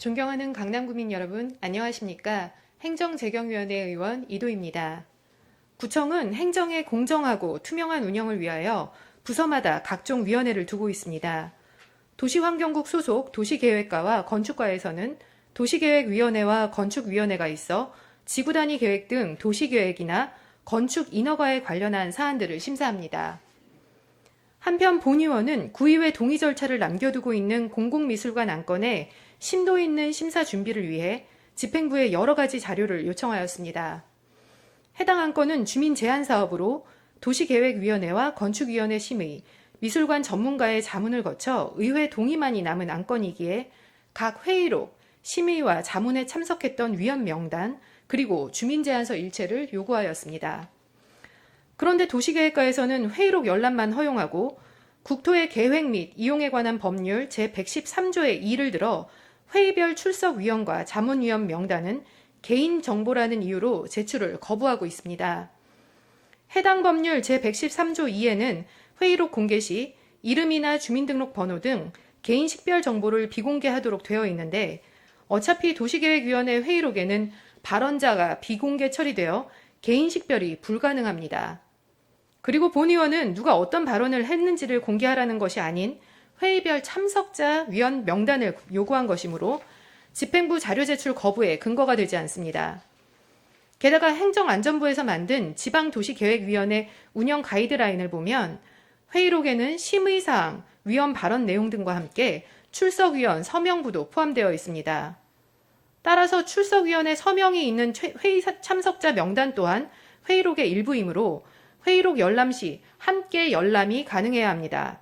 존경하는 강남구민 여러분, 안녕하십니까? 행정재경위원회 의원 이도입니다. 구청은 행정의 공정하고 투명한 운영을 위하여 부서마다 각종 위원회를 두고 있습니다. 도시환경국 소속 도시계획과와 건축과에서는 도시계획위원회와 건축위원회가 있어 지구단위 계획 등 도시계획이나 건축 인허가에 관련한 사안들을 심사합니다. 한편 본의원은 구의회 동의 절차를 남겨두고 있는 공공미술관 안건에 심도 있는 심사 준비를 위해 집행부에 여러 가지 자료를 요청하였습니다. 해당 안건은 주민 제한 사업으로 도시계획위원회와 건축위원회 심의, 미술관 전문가의 자문을 거쳐 의회 동의만이 남은 안건이기에 각 회의록, 심의와 자문에 참석했던 위원 명단, 그리고 주민 제안서 일체를 요구하였습니다. 그런데 도시계획과에서는 회의록 열람만 허용하고 국토의 계획 및 이용에 관한 법률 제113조의 2를 들어 회의별 출석위원과 자문위원 명단은 개인정보라는 이유로 제출을 거부하고 있습니다. 해당 법률 제113조 2에는 회의록 공개 시 이름이나 주민등록번호 등 개인 식별 정보를 비공개하도록 되어 있는데 어차피 도시계획위원회 회의록에는 발언자가 비공개 처리되어 개인 식별이 불가능합니다. 그리고 본의원은 누가 어떤 발언을 했는지를 공개하라는 것이 아닌 회의별 참석자 위원 명단을 요구한 것이므로 집행부 자료 제출 거부에 근거가 되지 않습니다. 게다가 행정안전부에서 만든 지방도시계획위원회 운영 가이드라인을 보면 회의록에는 심의사항, 위원 발언 내용 등과 함께 출석위원 서명부도 포함되어 있습니다. 따라서 출석위원회 서명이 있는 회의 참석자 명단 또한 회의록의 일부이므로 회의록 열람 시 함께 열람이 가능해야 합니다.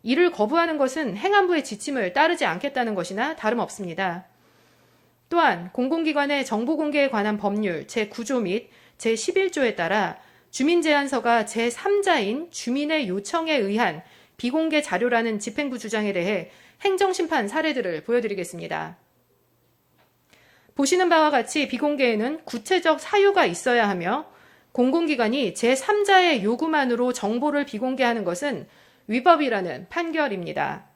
이를 거부하는 것은 행안부의 지침을 따르지 않겠다는 것이나 다름없습니다. 또한 공공기관의 정보공개에 관한 법률 제9조 및 제11조에 따라 주민제안서가 제3자인 주민의 요청에 의한 비공개 자료라는 집행부 주장에 대해 행정심판 사례들을 보여드리겠습니다. 보시는 바와 같이 비공개에는 구체적 사유가 있어야 하며 공공기관이 제3자의 요구만으로 정보를 비공개하는 것은 위법이라는 판결입니다.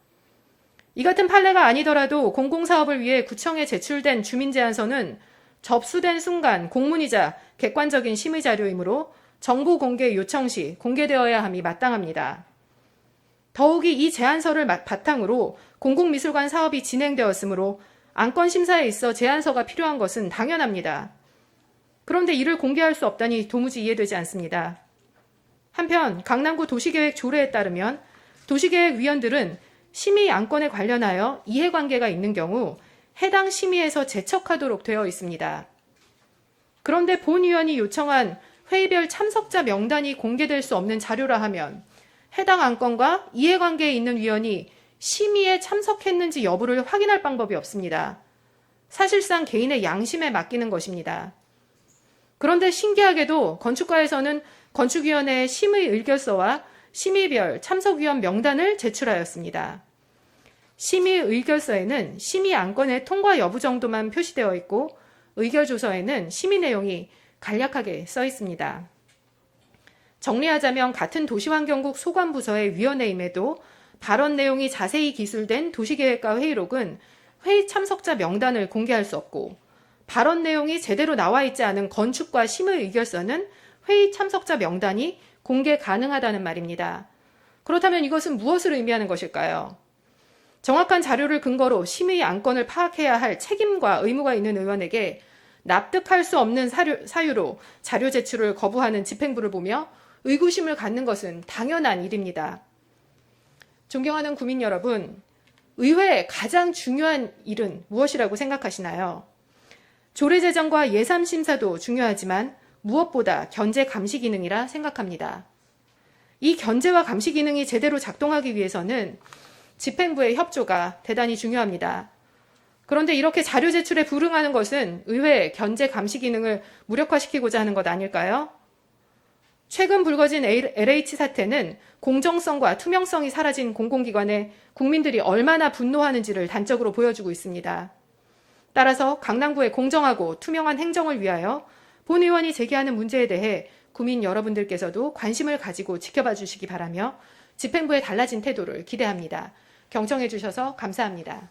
이 같은 판례가 아니더라도 공공사업을 위해 구청에 제출된 주민제안서는 접수된 순간 공문이자 객관적인 심의자료이므로 정보 공개 요청 시 공개되어야 함이 마땅합니다. 더욱이 이 제안서를 바탕으로 공공미술관 사업이 진행되었으므로 안건 심사에 있어 제안서가 필요한 것은 당연합니다. 그런데 이를 공개할 수 없다니 도무지 이해되지 않습니다. 한편 강남구 도시계획 조례에 따르면 도시계획위원들은 심의 안건에 관련하여 이해관계가 있는 경우 해당 심의에서 제척하도록 되어 있습니다. 그런데 본위원이 요청한 회의별 참석자 명단이 공개될 수 없는 자료라 하면 해당 안건과 이해관계에 있는 위원이 심의에 참석했는지 여부를 확인할 방법이 없습니다. 사실상 개인의 양심에 맡기는 것입니다. 그런데 신기하게도 건축과에서는 건축위원회의 심의 의결서와 심의별 참석위원 명단을 제출하였습니다. 심의 의결서에는 심의 안건의 통과 여부 정도만 표시되어 있고 의결조서에는 심의 내용이 간략하게 써 있습니다. 정리하자면 같은 도시환경국 소관부서의 위원회임에도 발언 내용이 자세히 기술된 도시계획과 회의록은 회의 참석자 명단을 공개할 수 없고 발언 내용이 제대로 나와 있지 않은 건축과 심의 의결서는 회의 참석자 명단이 공개 가능하다는 말입니다. 그렇다면 이것은 무엇을 의미하는 것일까요? 정확한 자료를 근거로 심의 안건을 파악해야 할 책임과 의무가 있는 의원에게 납득할 수 없는 사유로 자료 제출을 거부하는 집행부를 보며 의구심을 갖는 것은 당연한 일입니다. 존경하는 구민 여러분, 의회의 가장 중요한 일은 무엇이라고 생각하시나요? 조례 제정과 예산 심사도 중요하지만 무엇보다 견제 감시 기능이라 생각합니다. 이 견제와 감시 기능이 제대로 작동하기 위해서는 집행부의 협조가 대단히 중요합니다. 그런데 이렇게 자료 제출에 불응하는 것은 의회의 견제 감시 기능을 무력화시키고자 하는 것 아닐까요? 최근 불거진 LH 사태는 공정성과 투명성이 사라진 공공기관에 국민들이 얼마나 분노하는지를 단적으로 보여주고 있습니다. 따라서 강남구의 공정하고 투명한 행정을 위하여 본 의원이 제기하는 문제에 대해 구민 여러분들께서도 관심을 가지고 지켜봐 주시기 바라며 집행부의 달라진 태도를 기대합니다. 경청해 주셔서 감사합니다.